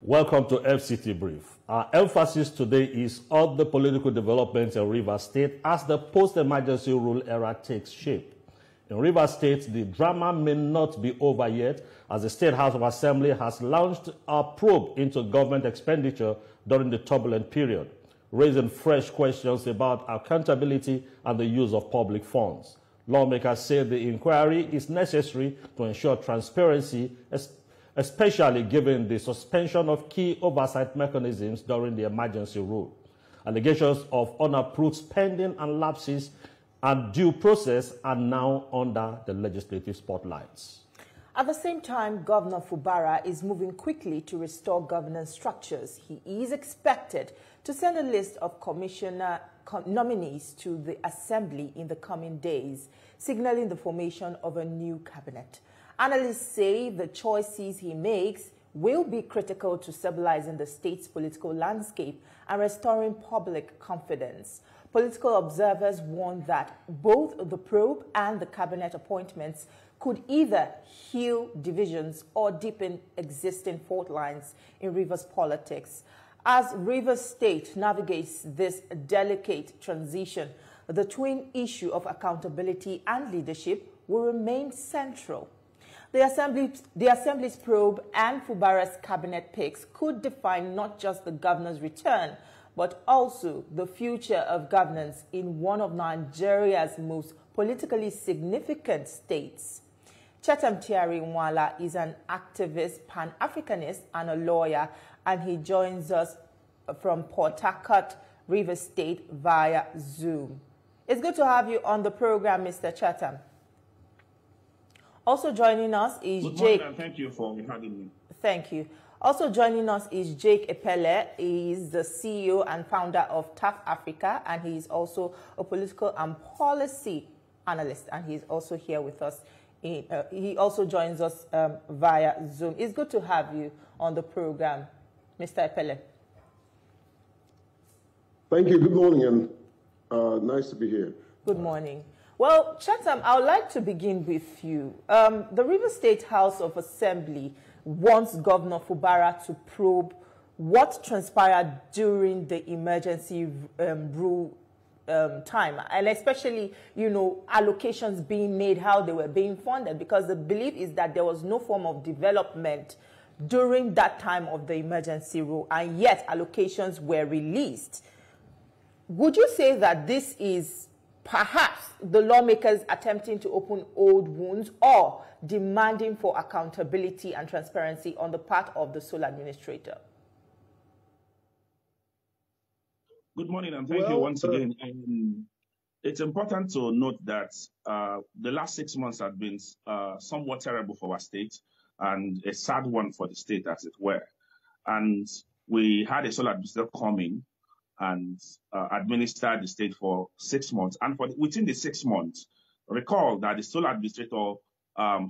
Welcome to FCT Brief. Our emphasis today is on the political developments in Rivers State as the post-emergency rule era takes shape. In Rivers State, the drama may not be over yet as the State House of Assembly has launched a probe into government expenditure during the turbulent period, raising fresh questions about accountability and the use of public funds. Lawmakers say the inquiry is necessary to ensure transparency, especially given the suspension of key oversight mechanisms during the emergency rule. Allegations of unapproved spending and lapses and due process are now under the legislative spotlights. At the same time, Governor Fubara is moving quickly to restore governance structures. He is expected to send a list of commissioner nominees to the Assembly in the coming days, signaling the formation of a new cabinet. Analysts say the choices he makes will be critical to stabilizing the state's political landscape and restoring public confidence. Political observers warn that both the probe and the cabinet appointments could either heal divisions or deepen existing fault lines in Rivers politics. As Rivers State navigates this delicate transition, the twin issue of accountability and leadership will remain central. The Assembly's probe and Fubara's cabinet picks could define not just the governor's return, but also the future of governance in one of Nigeria's most politically significant states. Chatham Tiari Nwala is an activist, Pan-Africanist, and a lawyer, and he joins us from Port Harcourt, Rivers State, via Zoom. It's good to have you on the program, Mr. Chatham. Also joining us is Jake. And thank you for having me. Thank you. Also joining us is Jake Epele. He is the CEO and founder of TAF Africa, and he is also a political and policy analyst, and he's also here with us. He also joins us via Zoom. It's good to have you on the program, Mr. Epele. Thank you. Good morning, and nice to be here. Good morning. Well, Chatham, I would like to begin with you. The Rivers State House of Assembly wants Governor Fubara to probe what transpired during the emergency rule time, and especially, allocations being made, how they were being funded, because the belief is that there was no form of development during that time of the emergency rule, and yet allocations were released. Would you say that this is perhaps the lawmakers attempting to open old wounds or demanding for accountability and transparency on the part of the sole administrator? Good morning, and thank you once again. It's important to note that the last 6 months have been somewhat terrible for our state and a sad one for the state, as it were. And we had a sole administrator coming and administer the state for 6 months. And within the 6 months, recall that the sole administrator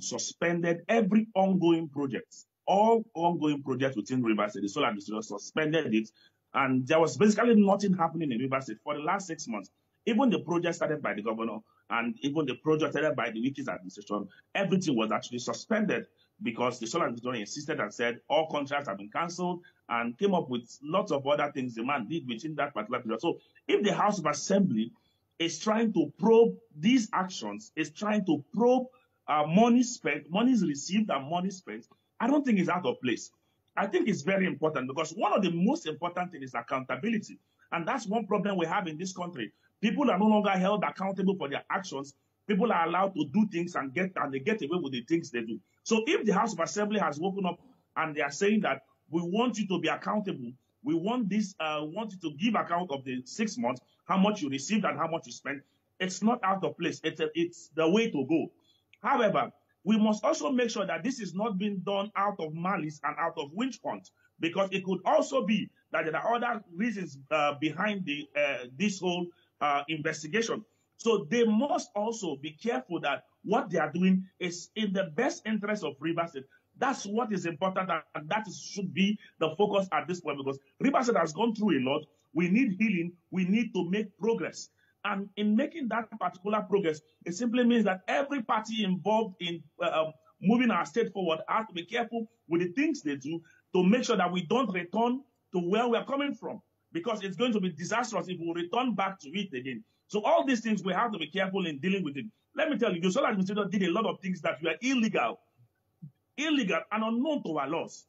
suspended every ongoing project. All ongoing projects within Rivers State, the sole administrator suspended it. And there was basically nothing happening in Rivers State for the last 6 months. Even the project started by the governor and even the project started by the Wiki's administration, everything was actually suspended because the sole administrator insisted and said all contracts have been cancelled and came up with lots of other things the man did within that particular period. So if the House of Assembly is trying to probe these actions, is trying to probe money spent, monies received and money spent, I don't think it's out of place. I think it's very important because one of the most important things is accountability. And that's one problem we have in this country. People are no longer held accountable for their actions. People are allowed to do things and they get away with the things they do. So if the House of Assembly has woken up and they are saying that we want you to be accountable, we want you to give account of the 6 months, how much you received and how much you spent, it's not out of place. It's the way to go. However, we must also make sure that this is not being done out of malice and out of witch hunt, because it could also be that there are other reasons behind this whole investigation. So they must also be careful that what they are doing is in the best interest of Rivers State. That's what is important, and that should be the focus at this point, because Rivers State has gone through a lot. We need healing. We need to make progress. And in making that particular progress, it simply means that every party involved in moving our state forward has to be careful with the things they do to make sure that we don't return to where we are coming from, because it's going to be disastrous if we return back to it again. So all these things, we have to be careful in dealing with it. Let me tell you, the Solar Administrator did a lot of things that were illegal and unknown to our laws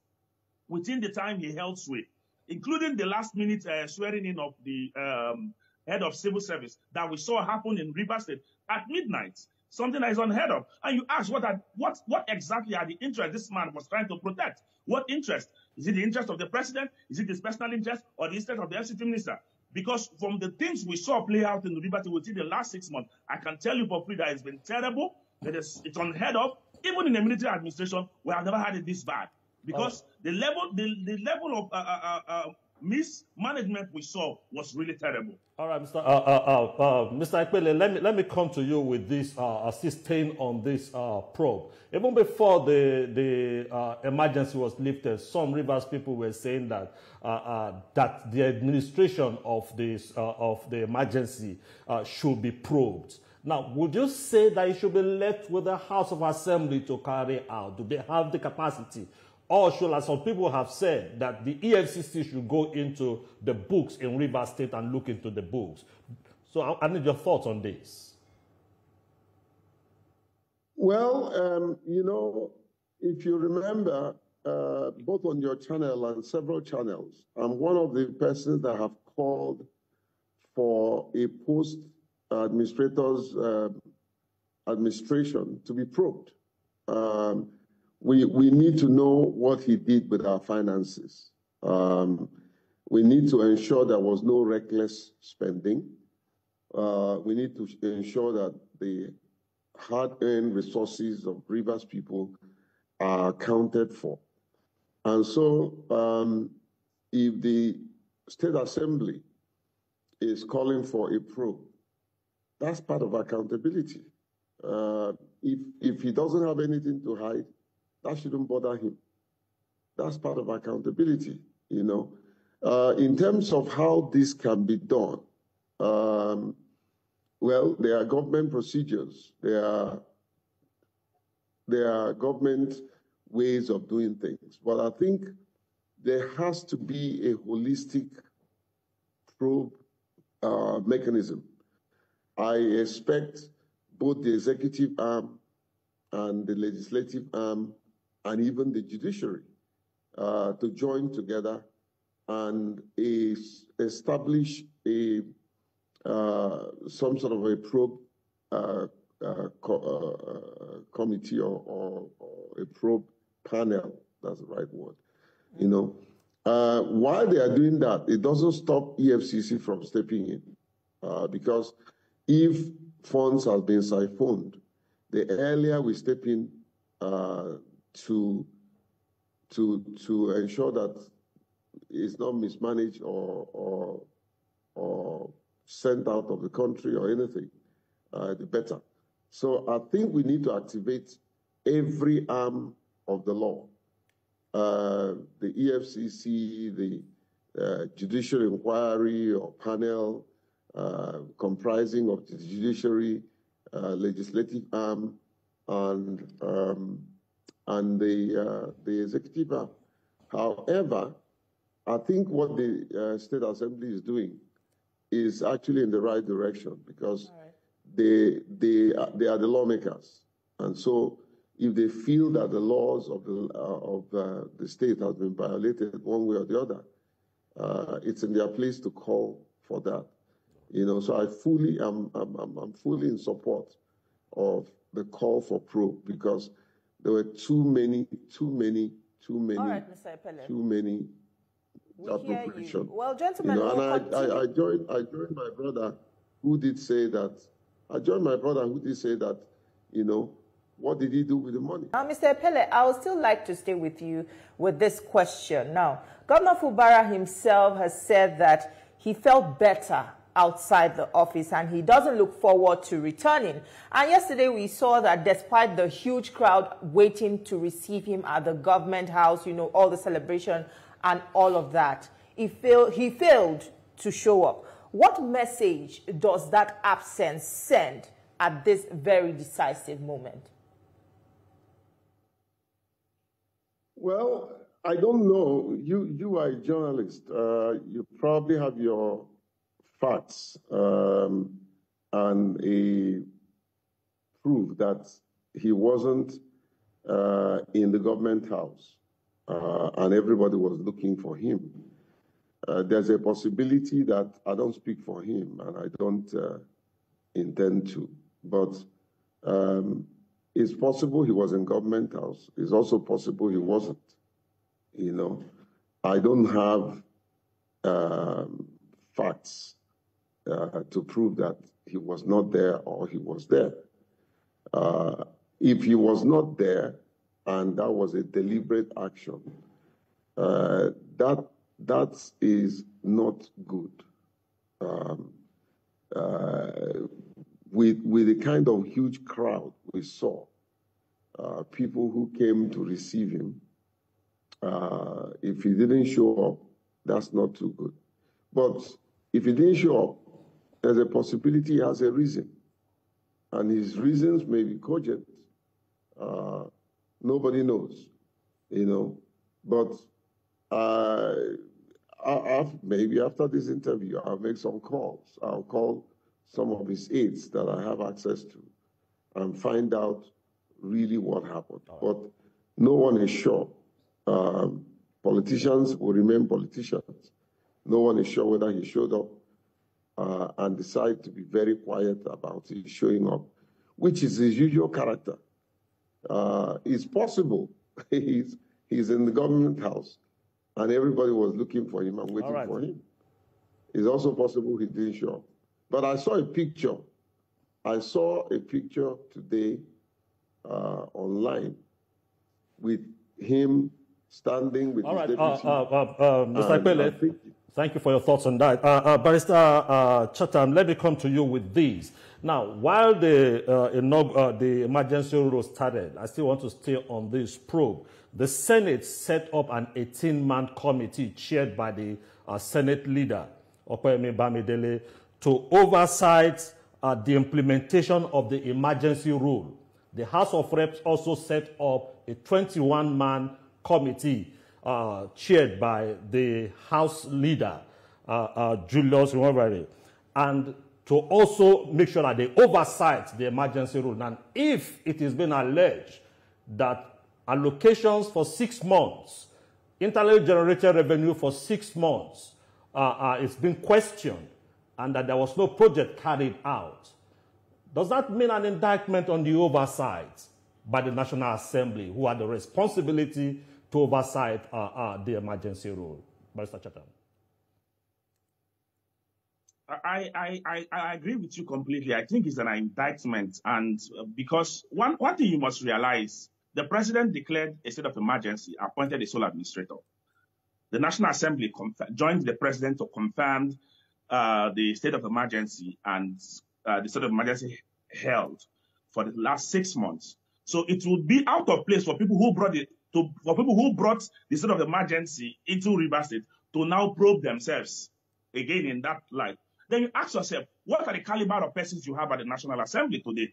within the time he held sway, including the last-minute swearing in of the head of civil service that we saw happen in Rivers State at midnight, something that is unheard of. And you ask, what exactly are the interests this man was trying to protect? What interest? Is it the interest of the president? Is it his personal interest, or the interest of the FCT minister? Because from the things we saw play out in the Rivers State within the last 6 months, I can tell you for free that it's been terrible. It's unheard of. Even in the military administration, we have never had it this bad. Because the level of mismanagement we saw was really terrible. All right, Mr. Ekpele, let me come to you with this, staying on this probe. Even before the emergency was lifted, some Rivers people were saying that that the administration of this of the emergency should be probed. Now, would you say that it should be left with the House of Assembly to carry out? Do they have the capacity? Or should, as some people have said, that the EFCC should go into the books in Rivers State and look into the books? So I need your thoughts on this. Well, you know, if you remember, both on your channel and several channels, I'm one of the persons that have called for a post-administrator's administration to be probed. We need to know what he did with our finances. We need to ensure there was no reckless spending. We need to ensure that the hard-earned resources of Rivers people are accounted for. And so if the State Assembly is calling for a probe, that's part of accountability. If he doesn't have anything to hide, that shouldn't bother him. That's part of accountability, you know. In terms of how this can be done, well, there are government procedures. There are government ways of doing things. But I think there has to be a holistic probe mechanism. I expect both the executive arm and the legislative arm and even the judiciary to join together and establish some sort of a probe committee or a probe panel. That's the right word. You know, while they are doing that, it doesn't stop EFCC from stepping in, because if funds have been siphoned, the earlier we step in to ensure that it's not mismanaged or sent out of the country or anything, the better. So I think we need to activate every arm of the law, the EFCC, the judicial inquiry or panel comprising of the judiciary, legislative arm, and the executive arm. However, I think what the State Assembly is doing is actually in the right direction, because they are the lawmakers, and so if they feel that the laws of the state has been violated one way or the other, it's in their place to call for that. You know, so I'm fully in support of the call for probe, because there were too many All right, Mr. Ekpele. too many appropriation. Well, gentlemen, you know, and I joined my brother who did say that. You know, what did he do with the money? Now, Mr. Ekpele, I would still like to stay with you with this question. Now, Governor Fubara himself has said that he felt better outside the office and he doesn't look forward to returning. And yesterday we saw that despite the huge crowd waiting to receive him at the government house, you know, all the celebration and all of that, he failed to show up. What message does that absence send at this very decisive moment? Well, I don't know. You are a journalist. You probably have your facts and a proof that he wasn't in the government house and everybody was looking for him. There's a possibility that I don't speak for him and I don't intend to, but it's possible he was in government house. It's also possible he wasn't. You know, I don't have facts to prove that he was not there or he was there. If he was not there and that was a deliberate action, that is not good. With the kind of huge crowd we saw, people who came to receive him, if he didn't show up, that's not too good. But if he didn't show up, there's a possibility he has a reason. And his reasons may be cogent. Nobody knows, you know. But maybe after this interview, I'll make some calls. I'll call some of his aides that I have access to and find out really what happened. But no one is sure. Politicians will remain politicians. No one is sure whether he showed up and decide to be very quiet about his showing up, which is his usual character. It's possible he's in the government house and everybody was looking for him and waiting for him. It's also possible he didn't show up. But I saw a picture. I saw a picture today online with him standing with his deputy. Mr. Pele, thank you for your thoughts on that. Barrister Chatham, let me come to you with these. Now, while the emergency rule started, I still want to stay on this probe. The Senate set up an 18-man committee chaired by the Senate leader, Opeyemi Bamidele, to oversight the implementation of the emergency rule. The House of Reps also set up a 21-man committee chaired by the House leader, Julius Nwabari, and to also make sure that they oversight the emergency rule. And if it is being alleged that allocations for 6 months, internally generated revenue for 6 months, it's been questioned, and that there was no project carried out, does that mean an indictment on the oversight by the National Assembly, who had the responsibility to oversight the emergency rule? Barrister Chatham. I agree with you completely. I think it's an indictment, and because one thing you must realize, the president declared a state of emergency, appointed a sole administrator. The National Assembly joined the president to confirm the state of emergency, and the state of emergency held for the last 6 months. So it would be out of place for people who brought the state of emergency into Rivers State to now probe themselves again in that light. Then you ask yourself, what are the caliber of persons you have at the National Assembly today?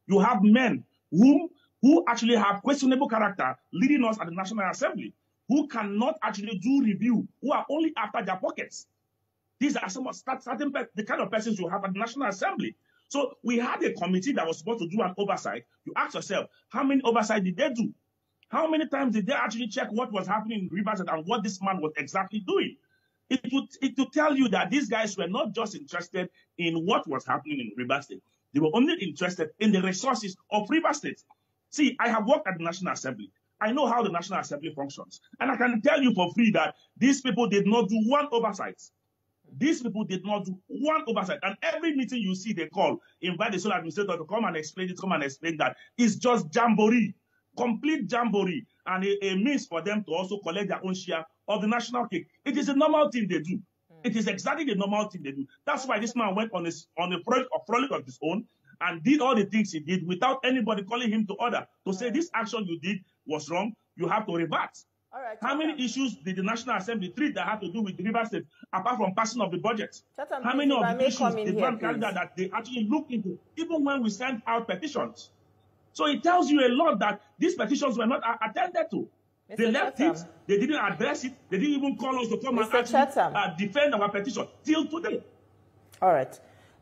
You have men who actually have questionable character leading us at the National Assembly, who cannot actually do review, who are only after their pockets. These are some of the kind of persons you have at the National Assembly. So we had a committee that was supposed to do an oversight. You ask yourself, how many oversight did they do? How many times did they actually check what was happening in Rivers State and what this man was exactly doing? It would tell you that these guys were not just interested in what was happening in Rivers State. They were only interested in the resources of Rivers State. See, I have worked at the National Assembly. I know how the National Assembly functions. And I can tell you for free that these people did not do one oversight. These people did not do one oversight. And every meeting you see they call, invite the sole administrator to come and explain it, come and explain that. It's just jamboree, complete jamboree, and a means for them to also collect their own share of the national cake. It is a normal thing they do. It is exactly the normal thing they do. That's why this man went on a frolic of his own and did all the things he did without anybody calling him to order to say this action you did was wrong, you have to revert. All right, how many issues did the National Assembly treat that had to do with the Rivers State, apart from passing of the budget? How many of the issues did one carry that they actually looked into, even when we sent out petitions? So it tells you a lot that these petitions were not attended to. They left it. They didn't address it. They didn't even call us to come and actually defend our petition till today. All right.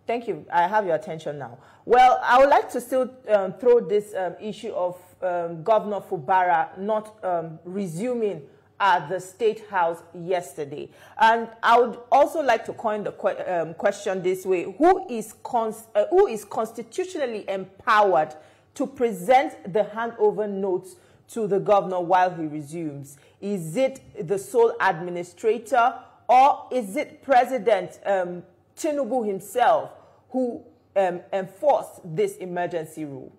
Thank you. I have your attention now. Well, I would like to still throw this issue of Governor Fubara not resuming at the State House yesterday. And I would also like to coin the question this way. Who is constitutionally empowered to present the handover notes to the governor while he resumes? Is it the sole administrator, or is it President Tinubu himself who enforced this emergency rule?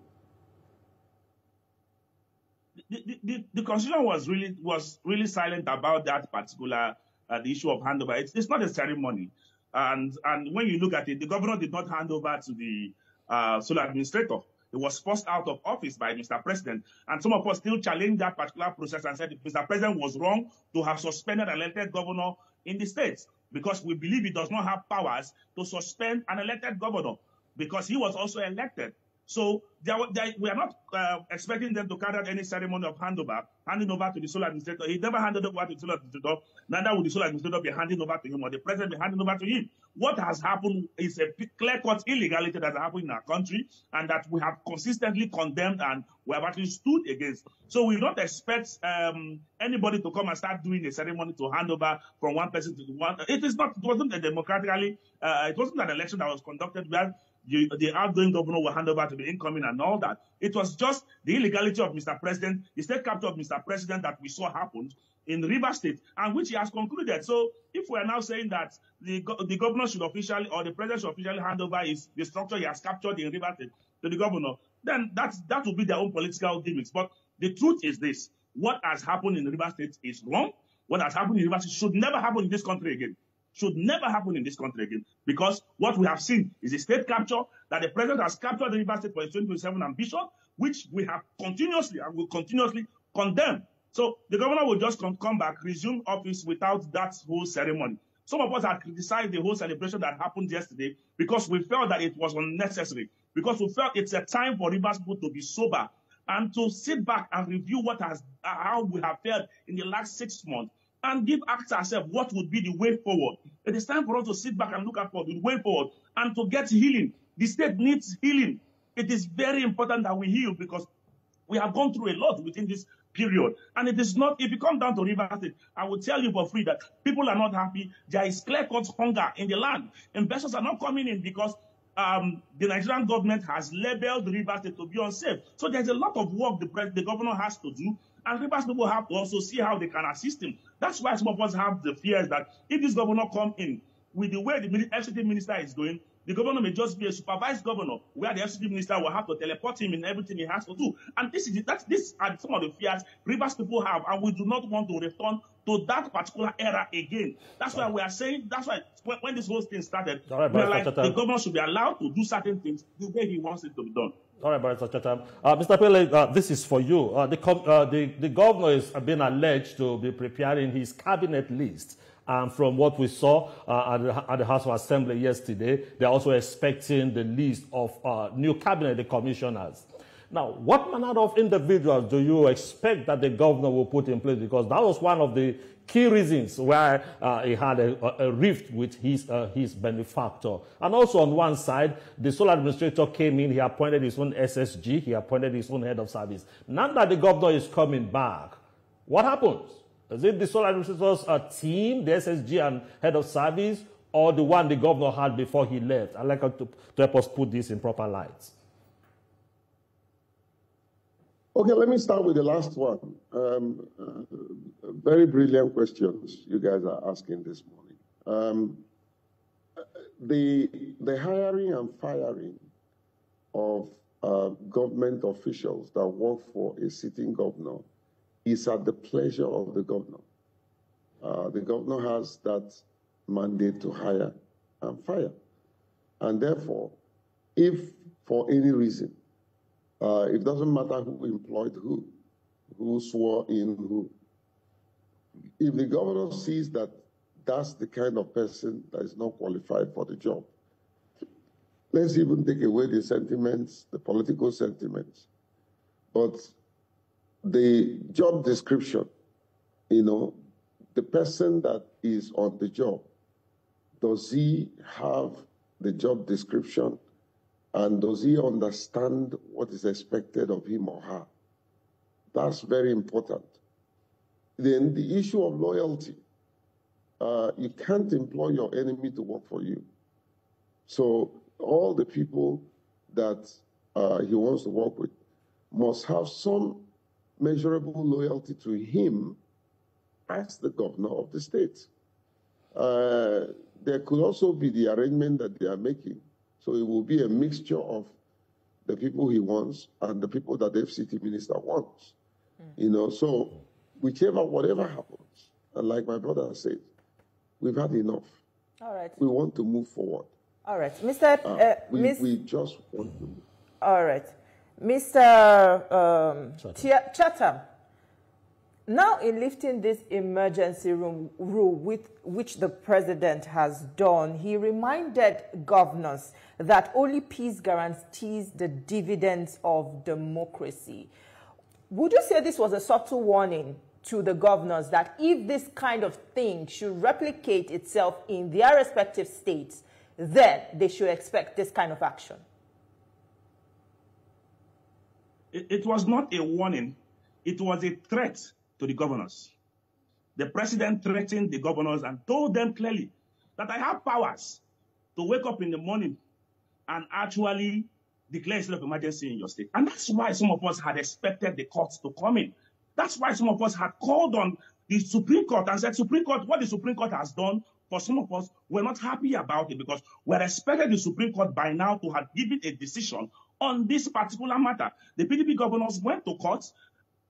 The Constitution was really silent about that particular the issue of handover. It's not a ceremony, and when you look at it, the governor did not hand over to the sole administrator. It was forced out of office by Mr. President, and some of us still challenged that particular process and said Mr. President was wrong to have suspended an elected governor in the states, because we believe he does not have powers to suspend an elected governor, because he was also elected. So we are not expecting them to carry out any ceremony of handing over to the sole administrator. He never handed over to the sole administrator. Neither will the sole administrator be handing over to him, or the president be handing over to him. What has happened is a clear-cut illegality that has happened in our country, and that we have consistently condemned and we have actually stood against. So we don't expect anybody to come and start doing a ceremony to hand over from one person to the one. It wasn't a democratically, it wasn't an election that was conducted where the outgoing governor will hand over to the incoming and all that. It was just the illegality of Mr. President, the state capture of Mr. President that we saw happened in Rivers State, and which he has concluded. So if we are now saying that the governor should officially, or the president should officially hand over the structure he has captured in Rivers State to the governor, then that will be their own political gimmicks. But the truth is this: what has happened in Rivers State is wrong. What has happened in Rivers State should never happen in this country again. Should never happen in this country again, because what we have seen is a state capture, that the president has captured the Rivers State for his 2027 ambition, which we have continuously and will continuously condemn. So the governor will just come back, resume office without that whole ceremony. Some of us have criticized the whole celebration that happened yesterday because we felt that it was unnecessary, because we felt it's a time for Rivers people to be sober and to sit back and review how we have fared in the last 6 months, and ask ourselves what would be the way forward. It is time for us to sit back and look at the way forward and to get healing. The state needs healing. It is very important that we heal, because we have gone through a lot within this period. And it is not, if you come down to Rivers State, I will tell you for free that people are not happy. There is clear-cut hunger in the land. Investors are not coming in because the Nigerian government has labeled Rivers State to be unsafe. So there's a lot of work the governor has to do, and Rivers people have to also see how they can assist him. That's why some of us have the fears that if this governor come in with the way the FCT minister is going, the governor may just be a supervised governor, where the FCT minister will have to teleport him in everything he has to do. And these are some of the fears Rivers people have, and we do not want to return to that particular era again. That's why we are saying, that's why when this whole thing started, we are like, the governor should be allowed to do certain things the way he wants it to be done. All right, Barrister Chatham. Mr. Pele, this is for you. The governor is being alleged to be preparing his cabinet list. From what we saw at the House of Assembly yesterday, they're also expecting the list of new cabinet commissioners. Now, what manner of individuals do you expect that the governor will put in place? Because that was one of the key reasons why he had a rift with his benefactor. And also on one side, the sole administrator came in, he appointed his own SSG, he appointed his own head of service. Now that the governor is coming back, what happens? Is it the sole administrator's team, the SSG and head of service, or the one the governor had before he left? I'd like to help us put this in proper light. Okay, let me start with the last one. Very brilliant questions you guys are asking this morning. The hiring and firing of government officials that work for a sitting governor is at the pleasure of the governor. The governor has that mandate to hire and fire. And therefore, if for any reason, it doesn't matter who employed who swore in who. If the governor sees that that's the kind of person that is not qualified for the job, let's even take away the sentiments, the political sentiments. But the job description you know, the person that is on the job, does he have the job description, and does he understand what is expected of him or her? That's very important. Then the issue of loyalty. You can't employ your enemy to work for you. So all the people that he wants to work with must have some measurable loyalty to him as the governor of the state. There could also be the arrangement that they are making. So it will be a mixture of the people he wants and the people that the FCT minister wants. You know, so whatever happens, and like my brother said, we've had enough. All right. We want to move forward. All right. We just want to move. All right. Mr. Chatham, now in lifting this emergency rule which the president has done, he reminded governors that only peace guarantees the dividends of democracy. Would you say this was a subtle warning to the governors that if this kind of thing should replicate itself in their respective states, then they should expect this kind of action? It was not a warning. It was a threat to the governors. The president threatened the governors and told them clearly that I have powers to wake up in the morning and actually declare a state of emergency in your state. And that's why some of us had expected the courts to come in. That's why some of us had called on the Supreme Court and said, Supreme Court, what the Supreme Court has done, for some of us, we're not happy about it because we're expecting the Supreme Court by now to have given a decision on this particular matter. The PDP governors went to court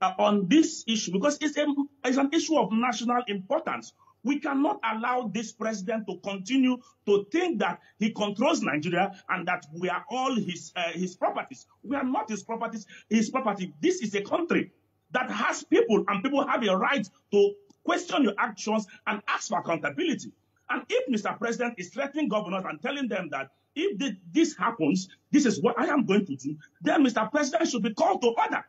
on this issue because it's an issue of national importance. We cannot allow this president to continue to think that he controls Nigeria and that we are all his properties. We are not his properties, his property. This is a country that has people, and people have a right to question your actions and ask for accountability. And if Mr. President is threatening governors and telling them that if this happens, this is what I am going to do, then Mr. President should be called to order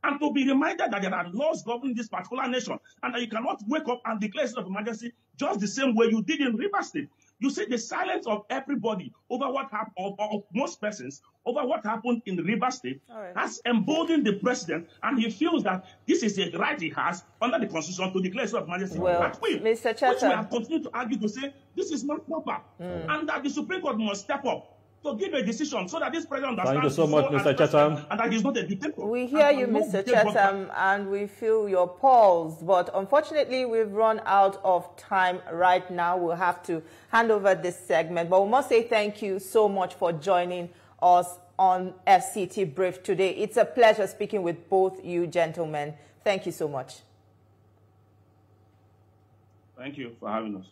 and to be reminded that there are laws governing this particular nation and that you cannot wake up and declare a state of emergency just the same way you did in Rivers State. You see the silence of everybody over what happened, of most persons, over what happened in Rivers State has emboldened the president, and he feels that this is a right he has under the Constitution to declare a state of emergency. Well, Mr. Chatham, which we have continued to argue to say this is not proper, and that the Supreme Court must step up to give a decision so that this president understands. Thank you so much, Mr. Chatham. And that he's not a dictator. We hear you, Mr. Chatham, and we feel your pulse. But unfortunately, we've run out of time right now. We'll have to hand over this segment. But we must say thank you so much for joining us on FCT Brief today. It's a pleasure speaking with both you gentlemen. Thank you so much. Thank you for having us.